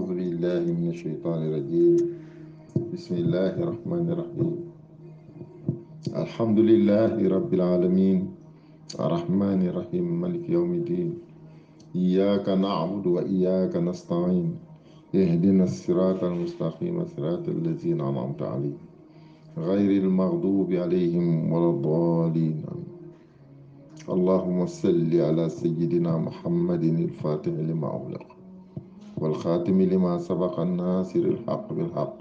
أعوذ بالله من الشيطان الرجيم. بسم الله الرحمن الرحيم. الحمد لله رب العالمين الرحمن الرحيم مالك يوم الدين. إياك نعبد وإياك نستعين. اهدنا الصراط المستقيم صراط الذين أنعمت عليهم غير المغضوب عليهم ولا الضالين. اللهم صل على سيدنا محمد الفاتح لما أغلق والخاتم لما سبق الناصر الحق بالحق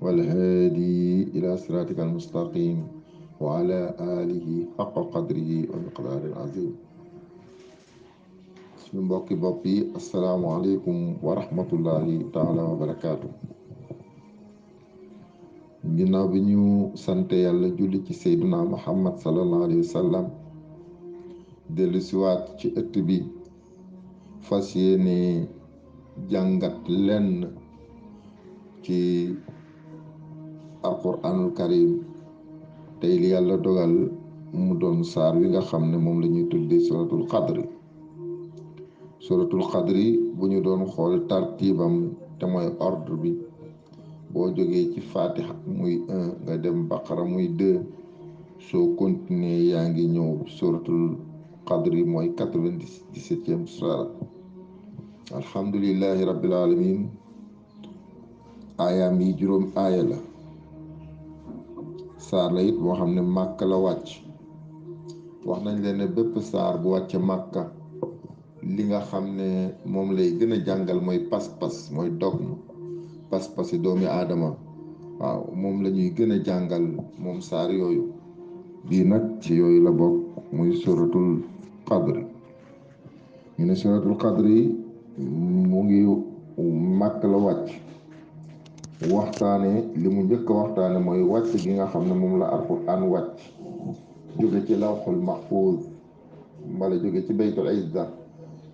والهادي إلى صراطك المستقيم وعلى آله حق قدره ومقدار العظيم. suñu mbokki bopp yi asalaamualeykum wa rahmatullahi taala wa barakaatu. ginnaaw bi ñu sante yàlla julli ci seyduna muhammad sallallahu alayhi wa sallam dellu siwaat ci ëtt bi fas yéene jàngat lenn ci alquranul karim tey li yàlla dogal mu doon saar wi nga xam ne moom la ñuy tudde suratul qadri. suratul qadri bu ñu doon xool tartibam te mooy ordre bi, boo jógee ci fatiha muy 1 nga dem baqara muy 2, soo continuer yaa ngi ñëw suratul qadri mooy 97e sura. alhamdulillahi rabbil alamin. aayaam yi juróom aaya la. saar la it boo xam ne màkk la wàcc. wax nañ leen ne bépp saar bu wàcc màkka li nga xam ne moom lay gën a jàngal mooy pas-pas, mooy dogme, pas-pasi doomi aadama. waaw moom la ñuy gën a jàngal moom saar yooyu. bii nag ci yooyu la bokk, muy suratul qadri. ñu ne suratul qadri mu ngi màkk la wàcc. waxtaane li mu njëkk a waxtaane mooy wàcc gi nga xam ne moom la alquran wàcc jóge ci lawxul mahfuz, mbala jóge ci baytul izza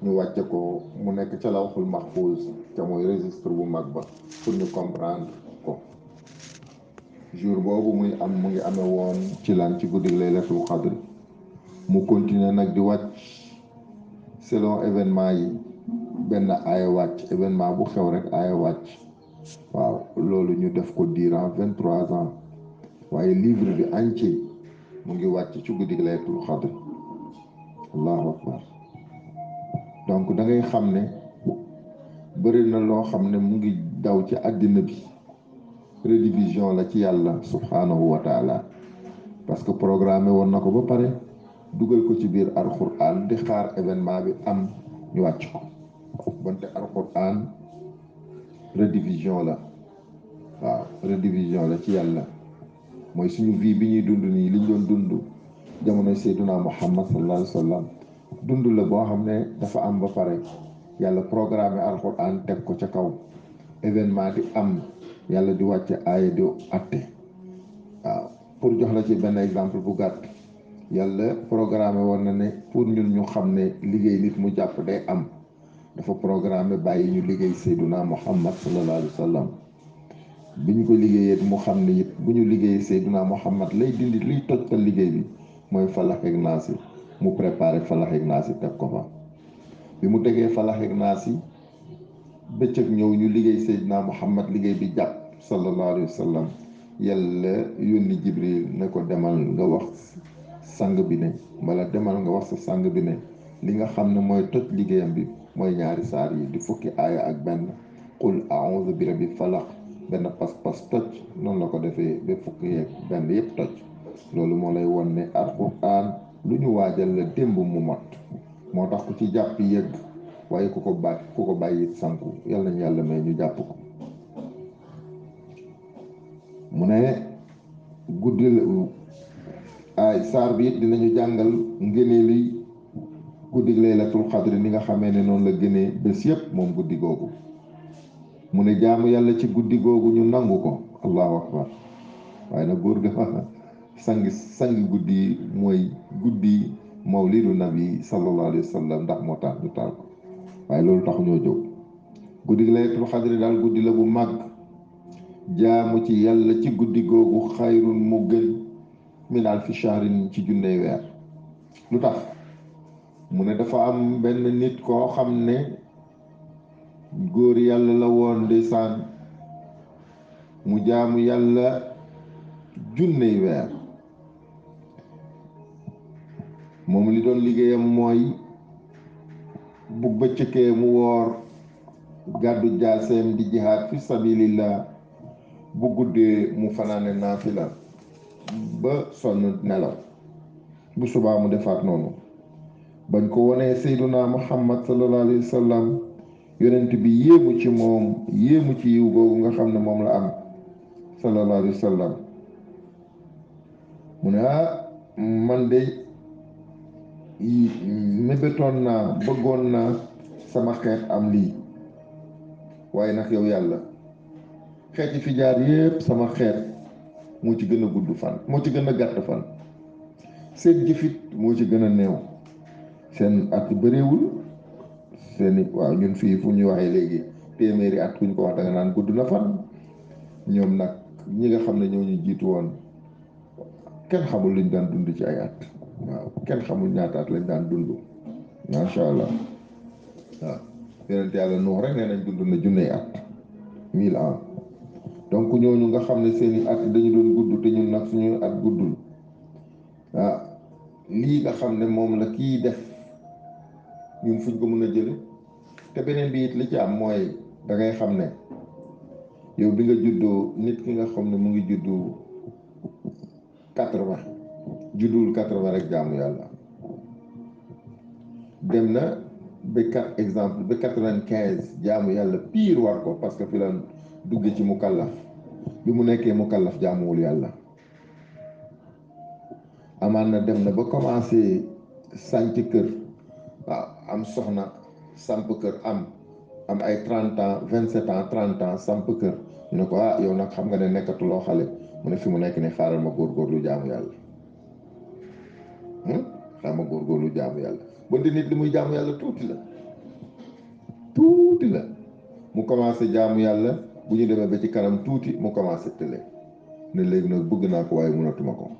ñu wàcce ko mu nekk ca lawxul mahfuz, te mooy registre bu mag ba pour ñu comprendre ko. jour boobu muy am mu ngi amee woon ci lan ci guddi laylatul qadr. mu continuer nag di wàcc selon événement yi. benn aaya wàcc, événement bu xew rek aaya wàcc. waaw loolu ñu def ko durant 23 ans. waaye livre bi entier mu ngi wàcc ci guddi laylatul qadr. allahu akbar. donc da ngay xam ne bëri na loo xam ne mu ngi daw ci àddina bi, rédivision la ci yàlla subhanahu wa taala, parce que programme woon na ko ba pare dugal ko ci biir alquran di xaar événement bi am ñu wàcc ko. bonte alquran rédivision la. waaw rédivision la ci yàlla. mooy suñu vie bi ñuy dund nii, liñ doon dund jamono seyduna muhammad sallallahu alayhi wa sallam, dund la boo xam ne dafa am ba pare. yàlla programme alquran teg ko ca kaw, événement di am, yàlla di wàcce aaya di atte. waaw pour jox la ci benn exemple bu gàtt, yàlla programme woon na ne pour ñun ñu xam ne liggéey nit mu jàpp day am, dafa programme bàyyi ñu liggéey seyduna muhammad sallallahu alayhi wa sallam. bi ñu ko liggéeyee mu xam ne it bu ñu liggéey seyduna muhammad lay dindi liy tojtal liggéey bi mooy falax ak naas yi. mu préparé falax ak naas yi teg ko fa. bi mu tegee falax ak naas yi, bëccëg ñëw ñu liggéey seyduna muhammad, liggéey bi jàpp sallallahu alayhi wa sallam. yàlla yónni jibril ne ko demal nga wax sang bi ne, wala demal nga wax sa sang bi ne li nga xam ne mooy toj liggéeyam bi mooy ñaari saar yi di fukki aaya ak benn. qul a'udhu bi rabbil falaq, benn pas-pas toj. noonu la ko defee ba fukki yeeg benn yëpp toj. loolu moo lay won ne alquran lu ñu waajal la démb mu mot. moo tax ku ci jàpp yëgg, waaye ku ko bàyyi sanku. yàlla nañu yàlla may ñu jàpp ko. mu ne guddi ay saar bi it dinañu jàngal ngëneeli guddi laylatul qadr, ni nga xamee ne noonu la gënee bés yépp moom guddi googu. mu ne jaamu yàlla ci guddi googu ñu nangu ko. allahu akbar. waaye nag góor ga sangi guddi yi mooy guddi mawlidu nabi sallallahu alayhi wa sallam, ndax moo tax ñu taal ko. waaye loolu tax ñoo jóg. guddi laylatul qadr daal guddi la bu màgg. jaamu ci yàlla ci guddi googu xayrun mu gën min alfi shahrin ci junney weer. lu tax? mu ne dafa am benn nit koo xam ne góor yàlla la woon ndeysaan mu jaamu yàlla junney weer moom li doon liggéeyam mooy bu bëccëgee mu woor gàddu jaaseem di jihaad fi sabilillah bu guddee mu fanaane naafila ba sonn nelaw bu subaa mu defaat noonu bañ ko wonee seyduna muhammad sallallahu alayhi wa sallam yonent bi yéemu ci moom yéemu ci yiw googu nga xam ne moom la am sallallahu alayhi wa sallam mu ne man de mébétoon naa bëggoon naa sama xeet am lii waaye nag yow yàlla xeet yi fi jaar yépp sama xeet moo ci gën a gudd fan moo ci gën a gàtt fan seen jëfit moo ci gën a néew seen at bëriwul seeni waaw ñun fii fu ñuy waxee léegi téeméeri at ku ñu ko wax da nga naan gudd na fan ñoom nag ñi nga xam ne ñoo ñu jiitu woon kenn xamul luñ daan dund ci ay at waaw kenn xamul ñaata at lañ daan dund macha allah waaw yonent yàlla Nuux rek nee nañ dund na junney at 1000 ans donc ñooñu nga xam ne seeni at dañu doon gudd te ñun nag suñu at guddul lii nga xam ne moom la kii def ñun fuñ ko mën a jële te beneen bi it li ci am mooy da ngay xam ne yow bi nga juddoo nit ki nga xam ne mu ngi juddu 80 juddul 80 rek jaamu yàlla dem na ba exemple ba 95 jaamu yàlla pire war ko parce que fi la dugg ci mukallaf bi mu nekkee mukallaf jaamuwul yàlla amaan na dem na ba commencé sànc kër waaw am soxna samp kër am ay 30 ans 27 ans 30 ans samp kër ñu ne ko yow nag xam nga ne nekkatuloo xale mu ne fi mu nekk ne xaaral ma góorgóorlu jaamu yàlla xaaral ma góorgóorlu jaamu yàlla bonte nit li muy jaamu yàlla tuuti la mu commencé jaamu yàlla bu ñu demee ba ci kanam tuuti mu commencé tële ne léegi nag bëgg naa ko waaye mënatuma ko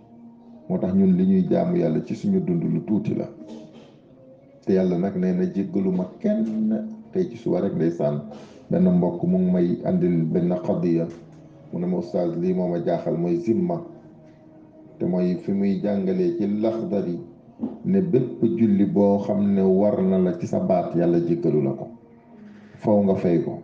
moo tax ñun li ñuy jaamu yàlla ci suñu dund lu tuuti la te yàlla nag nee na jéggalu ma kenn tey ci suba rek ndeysaan benn mbokk mu ngi may andil benn xadiya mu ne ma oustaz lii moo ma jaaxal mooy zimma te mooy fi muy jàngalee ci laxdari ne bépp julli boo xam ne war na la ci sa baat yàlla jéggalu la ko faw nga fay ko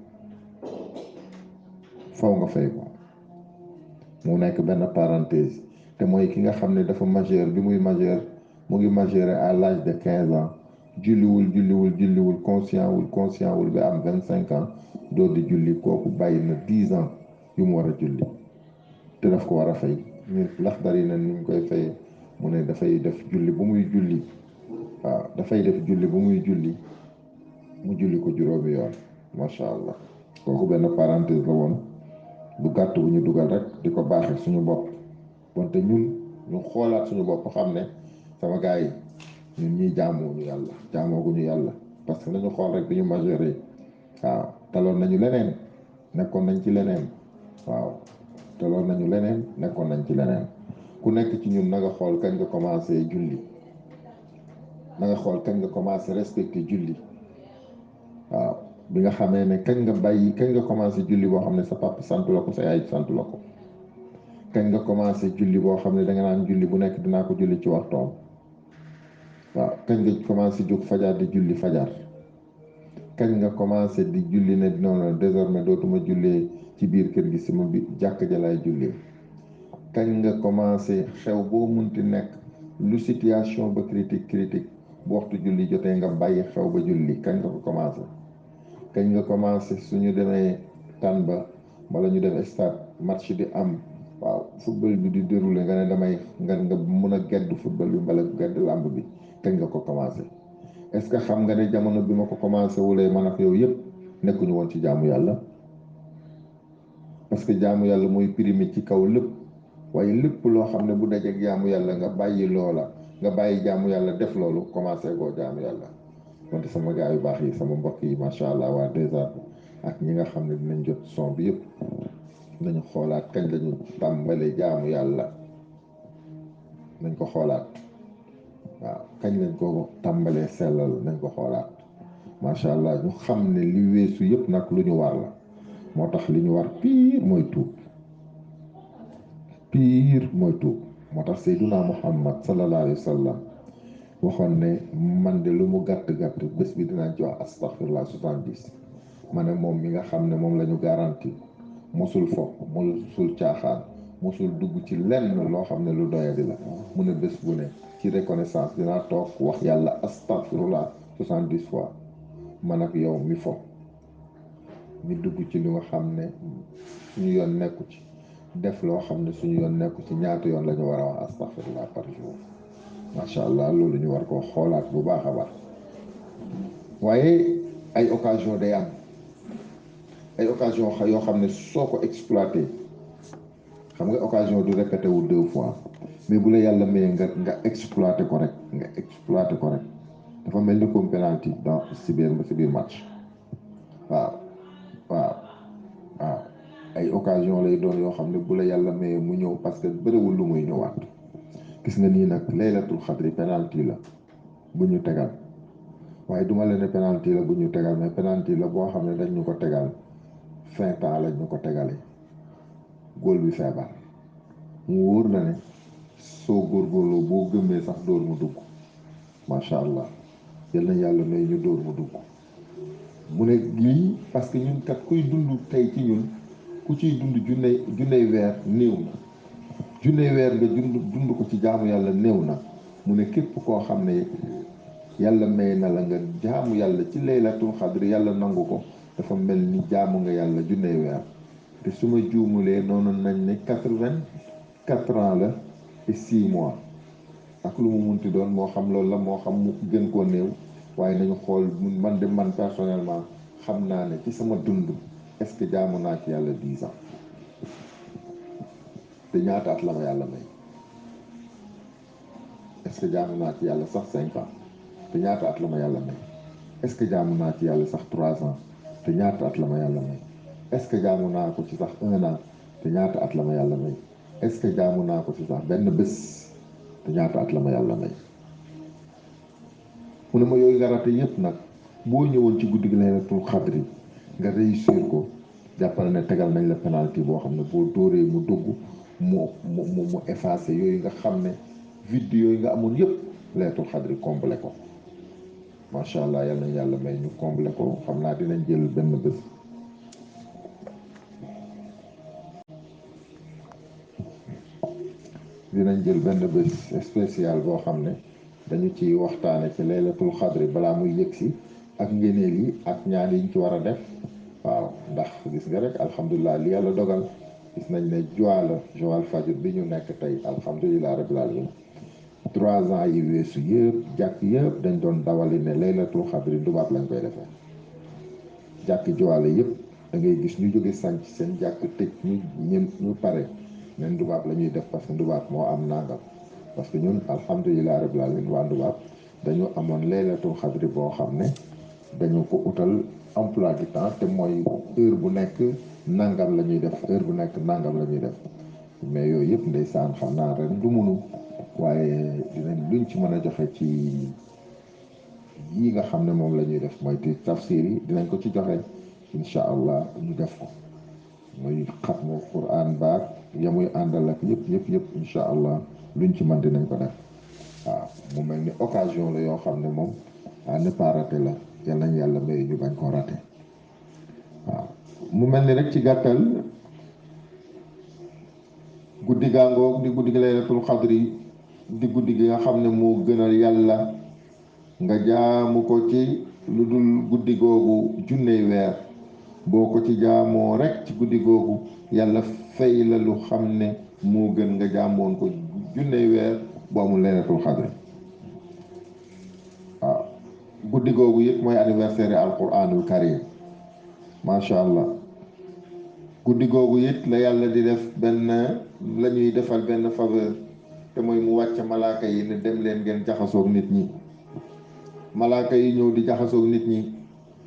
mu nekk benn parenthèse te mooy ki nga xam ne dafa majeur bi muy majeur mu ngi majeur à l'âge de 15 ans julliwul conscient wul bi am 25 ans doo di julli kooku bàyyi na 10 ans yu mu war a julli te daf ko war a fay ñu Laxdari na ni ñu koy fayee mu ne dafay def julli bu muy julli dafay def julli bu muy julli mu julli ko juróomi yoon macha allah kooku benn parenthèse la woon bu gàtt bu ñu dugal rek di ko baaxee suñu bopp wante ñu xoolaat suñu bopp xam ne sama gars yi ñun ñii jaamooguñu yàlla parce que nañu xool rek bi ñu majeure taloon nañu leneen nekkoon nañ ci leneen nekkoon nañ ci leneen ku nekk ci ñun na nga xool kañ nga commencé julli na nga xool kañ nga commencé respecté julli bi nga xamee ne kañ nga commencé julli boo xam ne sa papa sant la ko sa yaay sant la ko kañ nga commencé julli boo xam ne da nga naan julli bu nekk dinaa ko julli ci waxtoom kañ nga commencé jóg fajar di julli fajar kañ nga commencé di julli ne non désormais dootuma jullee ci biir kër gi sama bi jàkk ja laay jullee kañ nga commencé xew boo munti nekk lu situation ba critique bu waxtu julli jotee nga bàyyi xew ba julli kañ nga ko commencé kañ nga commencé suñu demee tànn ba wala ñu dem stade match di am football bi di déroulé nga ne damay nga mun a gedd football bi mbala gedd làmb bi kañ nga ko commencé est-ce que xam nga ne jamono bi ma ko commencé wulee man ak yow yëpp nekkuñu woon ci jaamu yàlla parce que jaamu yàlla mooy primé ci kaw lépp waaye lépp loo xam ne bu dajeek jaamu yàlla nga bàyyi loola nga bàyyi jaamu yàlla def loolu commencé goo jaamu yàlla wante sama gars yu baax yi sama mbokk yi macha allah waa 2A ak ñi nga xam ne dinañ jot son bi yëpp nañu xoolaat kañ lañu tàmbale jaamu yàlla nañ ko xoolaat kañ lañ ko tàmbalee sellal nañ ko xoolaat macha allah ñu xam ne li weesu yëpp nag lu ñu war la. moo tax li ñu war piir mooy tuub, piir mooy tuub. moo tax Seyduna Muhammad sallallahu alayhi wa sallam waxoon ne man de lu mu gàtt gàtt bés bi dinaa ci wax astaghfirullah 70. ma ne moom mi nga xam ne moom la ñu garanti mosul fo mosul caaxaan mosul dugg ci lenn loo xam ne lu doyadi la, mu ne bés bu ne ci reconnaissance dinaa toog wax yàlla astaghfirullah 70 fois. man ak yow mi fo ñu dugg ci li nga xam ne suñu yoon nekku ci, def loo xam ne suñu yoon nekku ci, ñaata yoon la ñu war a wax astaghfirullah par jour. macha allah loolu ñu war koo xoolaat bu baax a baax. waaye ay occasion day am, ay occasion yoo xam ne soo ko exploité, xam nga occasion du répété wu 2 fois, mais bu la yàlla mayee nga exploité ko rek, nga exploité ko rek, dafa mel ni comme penalty dans si biir match. waaw waaw waaw ay occasion lay doon yoo xam ne bu la yàlla mayee mu ñëw, parce que bëriwul lu muy ñëwaat. gis nga nii nag laylatul xadri penalty la bu ñu tegal, waaye duma la ne penalty la bu ñu tegal, mais penalty la boo xam ne dañ ñu ko tegal fin temps lañ ñu ko tegalee, góol bi feebar, mu wóor na ne soo góorgóorloo boo gëmmee sax dóor mu dugg. macha allah yal na yàlla may ñu dóor mu dugg. mu ne lii parce que ñun kat kuy dund tey ci ñun, ku ciy dund junney weer néew na, junney weer nga dund ko ci jaamu yàlla néew na. mu ne képp koo xam ne yàlla may na la nga jaamu yàlla ci laylatul xadri, yàlla nangu ko, dafa mel ni jaamu nga yàlla junney weer. te su ma juumulee noonu nañ ne 84 ans la et 6 mois, ak lu mu munti doon, moo xam loolu la moo xam mu gën koo néew. waaye nañu xool, man personnellement xam naa ne ci sama dund est-ce que jaamu naa ci yàlla 10 ans, te ñaata at la ma yàlla may. est-ce que jaamu naa ci yàlla sax 5 ans, te ñaata at la ma yàlla may. est-ce que jaamu naa ci yàlla sax 3 ans, te ñaata at la ma yàlla may. est-ce que jaamu naa ko ci sax 1 an, te ñaata at la ma yàlla may. est-ce que jaamu naa ko ci sax benn bés, te ñaata at la ma yàlla may. mu ne ma yooyu nga rate yépp nag, boo ñëwoon ci guddi gi laylatul xadri nga réussir ko, jàppal ne tegal nañ la penalty boo xam ne boo dóoree mu dugg, mu effacé yooyu nga xam ne vide yooyu nga amoon yépp, laylatul xadri comblé ko. macha allah yal nañ yàlla may ñu comblé ko. xam naa dinañ jël benn bés, spécial boo xam ne dañu ci waxtaane ci laylatul xadri balaa muy yëgsi, ak ngéneel yi ak ñaan yi ñu ci war a def. waaw ndax gis nga rek alhamdulilah li yàlla dogal, gis nañ ne Joal Fadiouth bi ñu nekk tey, alhamdulilah rabbil alamin 3 ans yi weesu yëpp jàkk yëpp dañ doon dawali ne laylatul xadri ndubaab lañ koy defee. jàkk Joal yëpp da ngay gis ñu jóge sànc seen jàkk tëj ñu pare ne ndubaab la ñuy def, parce que ndubaab moo am nangam. parce que ñun alhamdulilah rabbil alamin waa ndubaab dañu amoon laylatul xadri boo xam ne dañu ko utal emploi du temps, te mooy heure bu nekk nangam la ñuy def, heure bu nekk nangam la ñuy def. mais yooyu yëpp ndeysaan xam naa ren du munu, waaye dinañ luñ ci mën a joxe ci yi nga xam ne moom la ñuy def mooy ti tafsir yi, dinañ ko ci joxe incha allah ñu def ko, muy xatmu quran baag ya muy àndal ak yëpp incha allah luñ ci mën dinañ ko def. waaw mu mel ni occasion la yoo xam ne moom à ne pas rater la, yal nañ yàlla may ñu bañ koo rater. waaw mu mel ni rek ci gàttal, guddi gaangoog di guddi gi laylatul xadri, di guddi gi nga xam ne moo gënal yàlla nga jaamu ko ci lu dul guddi googu junney weer. boo ko ci jaamoo rek ci guddi googu, yàlla fay la lu xam ne moo gën nga jaamoon ko junney weer bu amul laylatul xadri. waaw guddi googu yëpp mooy anniversaire alquranul karim. macha allah guddi googu it la yàlla di def la ñuy defal benn faveur, te mooy mu wàcc malaaka yi ne dem leen ngeen jaxasoog nit ñi. malaaka yi ñëw di jaxasoog nit ñi,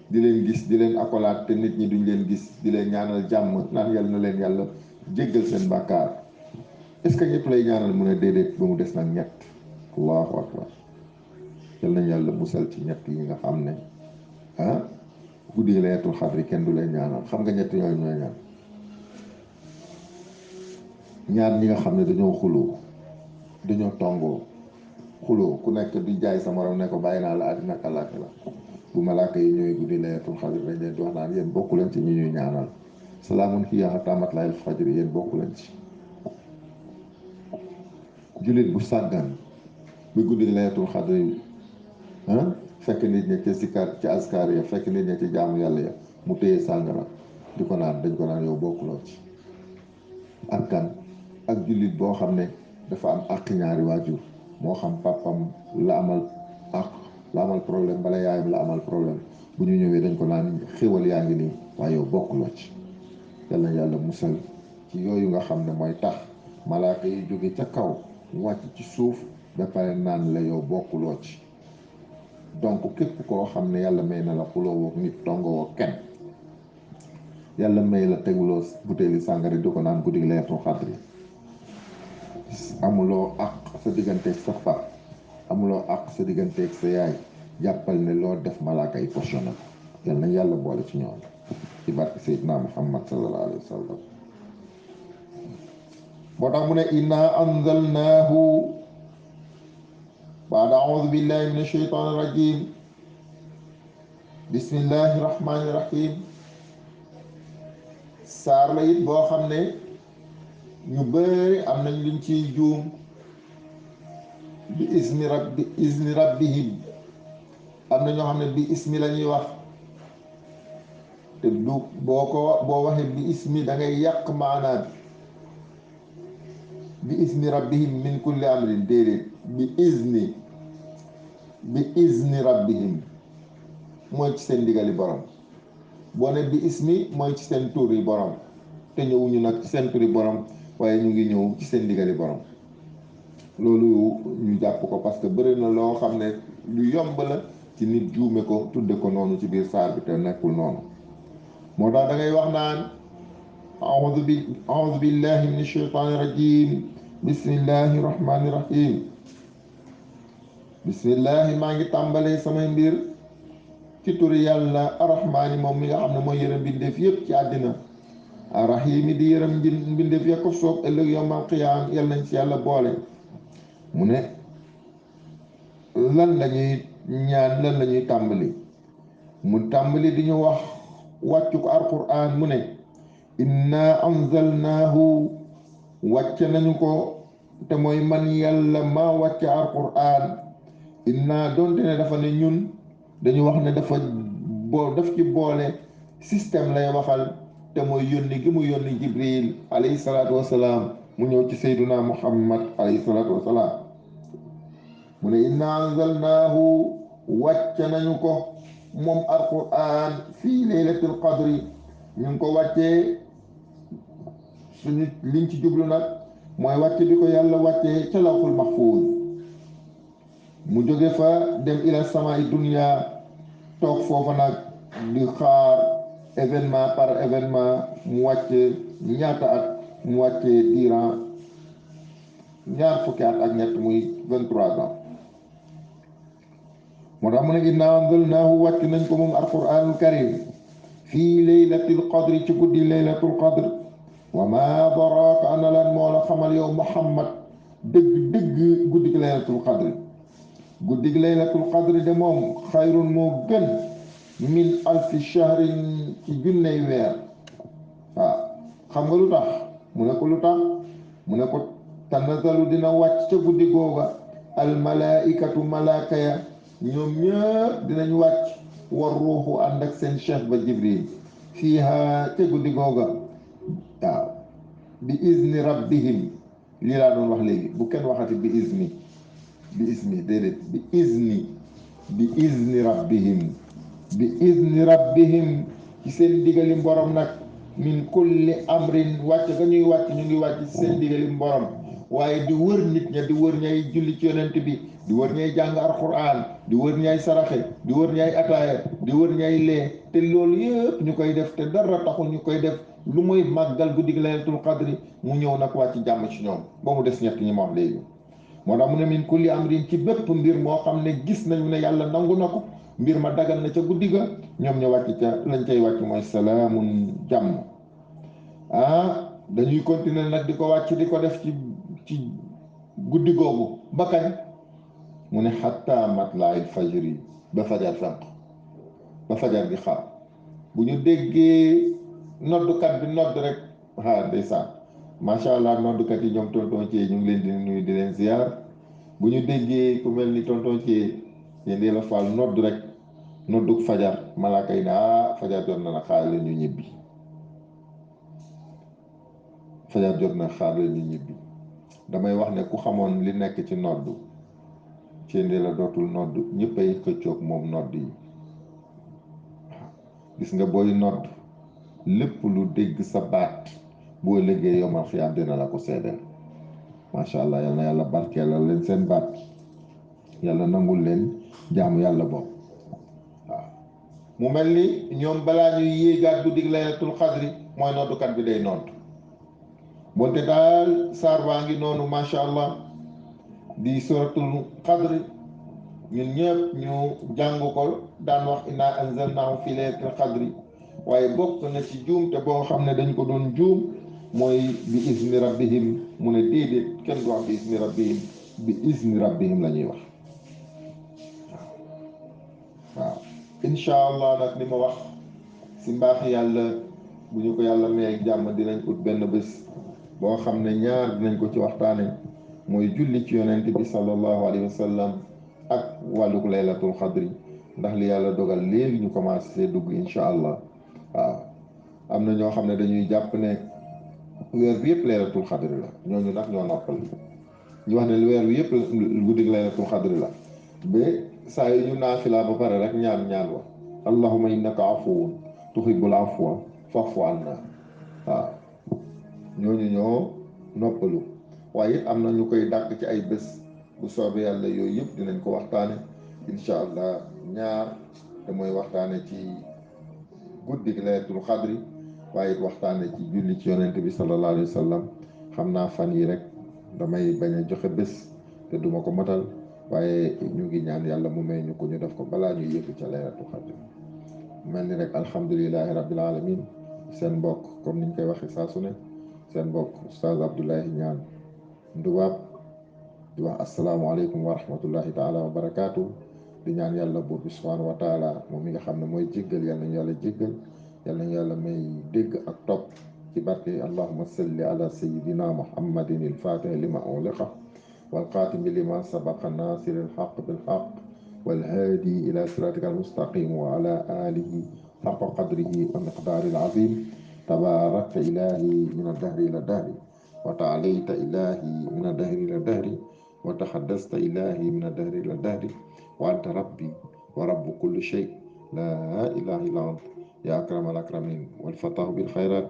di leen gis, di leen akolaat, te nit ñi duñ leen gis, di leen ñaanal jàmm, naan yàlla na leen yàlla jéggal seen bàkkaar. est-ce que ñëpp lay ñaanal? mu ne déedéet, ba mu des nag ñett. allahu akbar. yal nañ yàlla musal ci ñett yi nga xam ne guddi gi laylatul xadri kenn du leen ñaanal. xam nga ñett ñooy ñaan ñaar ñi nga xam ne dañoo xuloo dañoo tongoo xuloo ku nekk di jaay sa morom ne ko bàyyi naa la àddina ak àllaaxira bu malaaka yi ñëwee guddi laylatul xadri dañ leen di wax naan yéen bokku leen ci ñi ñuy ñaanal. salaamun hiya hattaa matla'il fajri yéen bokku leen ci. jullit bu sàggan bi guddi laylatul xadri fekk nit ñi ca sikar ca askar ya fekk nit ñi ci jaamu yàlla ya mu téye sàngara di ko naan dañ ko naan yow bokkuloo ci. ak kan ak jullit boo xam ne dafa am àq ñaari waajur moo xam papam la amal problème bala yaayam la amal problème bu ñu ñëwee dañ ko naan xéwal yaa ngi nii waaye yow bokkuloo ci. yal na yàlla musal ci yooyu nga xam ne mooy tax malaaka yi jóge ca kaw wàcc ci suuf ba pare naan la yow bokkuloo ci. donc képp koo xam ne yàlla may na la xuloo woog nit tongoo woog kenn yàlla may la teguloo butéeli sàngara di ko naan guddi laylatul xadri amuloo àq sa digganteeg sa far amuloo àq sa digganteeg sa yaay jàppal ne loo def malaaka yi cautionné ko. yal nañ yàlla boole ci ñoom ci barke Seydina Muhammad sallallahu alayhi wa sallam. moo tax mu ne inna anzalnaahu baada audu billahi min asheytaan irrajim bismillahi rahmani rahim. saar la it boo xam ne ñu bëri am nañ luñ ciy juum. bi ismi rabbihim am na ñoo xam ne bi ismi la ñuy wax te du boo waxee bi ismi da ngay yàq maanaa bi ismi rabbihim min kulli amrin déedéet bi izni rabbihim mooy ci seen ndigali borom. boo ne bi ismi mooy ci seen turi borom te ñëwuñu nag ci seen turi borom waaye ñu ngi ñëw ci seen ndigali borom. loolu ñu jàpp ko parce que bëri na loo xam ne lu yomb la ci nit juume ko tudde ko noonu ci biir saar bi te nekkul noonu. moo tax da ngay wax naan audu billahi min asheytaani rajim bismillahi rahmani rahim. bismillahi maa ngi tàmbalee samay mbir ci turi yàlla arrahmaani moom mi nga xam ne mooy yërëm mbindeef yépp ci àddina arrahimi di yërëm mbindeef ya ko soob ëllëg yawmal qiyaam yal nañ ci yàlla boole. mu ne lan lañuy ñaan lan lañuy tàmbali mu tàmbali di ñu wax wàccu ko alquran mu ne inna anzalnaahu wàcce nañu ko te mooy man yàlla maa wàcce alquran. inna doonte ne dafa ne ñun dañu wax ne daf ci boole système lay waxal te mooy yónni gi mu yónni jibril alayhi salaatu wasalaam mu ñëw ci sayduna muhammad alayhi salaatu wasalaam. mu ne inna anzalnaahu wàcce nañu ko moom alquran fii laylatul qadri ñu ngi ko wàccee suñu liñ ci jublu nag mooy wàcce bi ko yàlla wàccee ca lawhul mahfuuz mu jóge fa dem ila samaa'i dunya toog foofa nag di xaar événement par événement mu wàcce ñaata at mu wàcce durant ñaar fukki at ak ñett muy 23 ans. moo tax mu ne inna anzalnaahu wàcc nañ ko moom alquranul karim fii laylatil qadri ci guddi laylatul qadr wa ma adraaka ana lan moo la xamal yow muhammad dëgg guddi laylatul qadri. guddi laylatul qadri de moom xayrun moo gën min alfi shahrin ci junney weer. waaw xam nga lu tax mu ne ko lu tax mu ne ko tanazalu dina wàcc ca guddi googa almalaikatu malaaka ya ñoom ñëpp dinañ wàcc war ruuxu ànd ak seen chef ba jibril fiiha ca guddi googa waaw bi izni rabbihim lii laa doon wax léegi bu kenn waxati bi ismi déedéet bi izni rabbihim ci seen digali mborom nag min kulli amrin wàcc ga ñuy wàcc ñu ngi wàcc ci seen digali mborom waaye di wër nit ña di wër ñay julli ci yonent bi di wër ñay jàng alquran di wër ñay saraxe di wër ñay ataaya di wër ñay lee te loolu yëpp ñu koy def te dara taxul ñu koy def lu mooy màggal guddi laylatul qadri mu ñëw nag wàcc jàmm ci ñoom ba mu des ñett ñi ma wax léegi. moo tax mu ne min kulli amrin ci bépp mbir moo xam ne gis nañu ne yàlla nangu na ko mbir ma dagal na ca guddi ga ñoom ñu wàcc ca lañ cay wàcc mooy salaamun jàmm. dañuy continuer nag di ko wàcc di ko def ci guddi googu ba kañ mu ne xatta matlail fajri ba fajar fenq ba fajar gi xaar bu ñu déggee noddukat bi nodd rek ndeysaan macha allah noddukat yi ñoom tonton ci ñu ngi leen di nuyu di leen ziar bu ñu déggee ku mel ni tonton ci yéen dee la faal nodd rek nodduk fajar malaaka yi ne fajar jot na xaar leen ñu ñibbi fajar jot na xaar leen ñu ñibbi damay wax ne ku xamoon li nekk ci nodd ci ndee la dootul nodd ñëppay xëccoog moom nodd yi gis nga booy nodd lépp lu dégg sa baat boo liggéey yomal xiyaam dina la ko seedeel macha allah yal na yàlla barkeelal leen seen baat yàlla nangul leen jaamu yàlla boobu waaw mu mel ni ñoom balaa ñuy yéegaat guddi laylatul xadri mooy noddukat bi day nodd bonte daal saar baa ngi noonu macha allah di suratul xadri ñun ñëpp ñu jàng ko daan wax inna anzalnaahu fi laylatil xadri waaye bokk na ci juum te boo xam ne dañ ko doon juum mooy bi izni rabbihim mu ne déedéet kenn du wax bi izni rabbihim bi izni rabbihim la ñuy wax waaw incha allah nag li ma wax si mbaax yàlla bu ñu ko yàlla may jàmm dinañ ut benn bés boo xam ne ñaar dinañ ko ci waxtaane mooy julli ci yonent bi sallallahu alayhi wa sallam ak wàlluk laylatul xadri ndax li yàlla dogal léegi ñu commencé dugg incha allah waaw am na ñoo xam ne dañuy jàpp ne weer bi yëpp laylatul xadri la ñooñu nag ñoo noppal ñu wax ne weer bi yëpp guddig laylatul xadri la ba saa yu ñu naafila ba pare rek ñaan wa allahumma innaka afuwun tuhibbul afwa fa'fu anna waaw ñooñu ñoo noppalu waaye it am na ñu koy dàq ci ay bés bu soobee yàlla yooyu yëpp dinañ ko waxtaane incha allah ñaar te mooy waxtaane ci guddi gi laylatul xadri waaye it waxtaane ci julli ci yonent bi sallallahu alayhi wa sallam xam naa fan yi rek damay bañ a joxe bés te duma ko matal waaye ñu ngi ñaan yàlla mu may ñu ko ñu def ko balaa ñuy yëgg ca laylatul xadri mel ni rek alhamdulilahi rabbil alamin seen mbokk comme niñ koy waxee saa su ne seen mbokk Oustaz Abdoulaye Niane Ndoubab di wax asalaamualeykum wa rahmatullahi taala wa barakaatu di ñaan yàlla buur bi subhanahu wa taala moom mi nga xam ne mooy jéggal yal nañu yàlla jéggal yal nañu yàlla may dégg ak topp ci barke allahuma salli ala sayidina muhammadin ilfatih lima uliqa walxaatimi lima sabaqa nasiri alxaq bilxaq والهادي إلى صراطك المستقيم وعلى آله حق قدره ومقدار العظيم تبارك إلهي من الدهر إلى الدهر وتعاليت إلهي من الدهر إلى الدهر وتحدثت إلهي من الدهر إلى الدهر وأنت ربي ورب كل شيء لا إله إلا أنت يا أكرم الأكرمين والفتح بالخيرات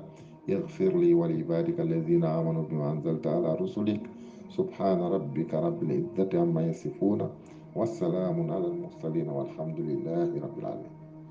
اغفر لي ولعبادك الذين آمنوا بما أنزلت على رسلك سبحان ربك رب العزة عما يصفون والسلام على المرسلين والحمد لله رب العالمين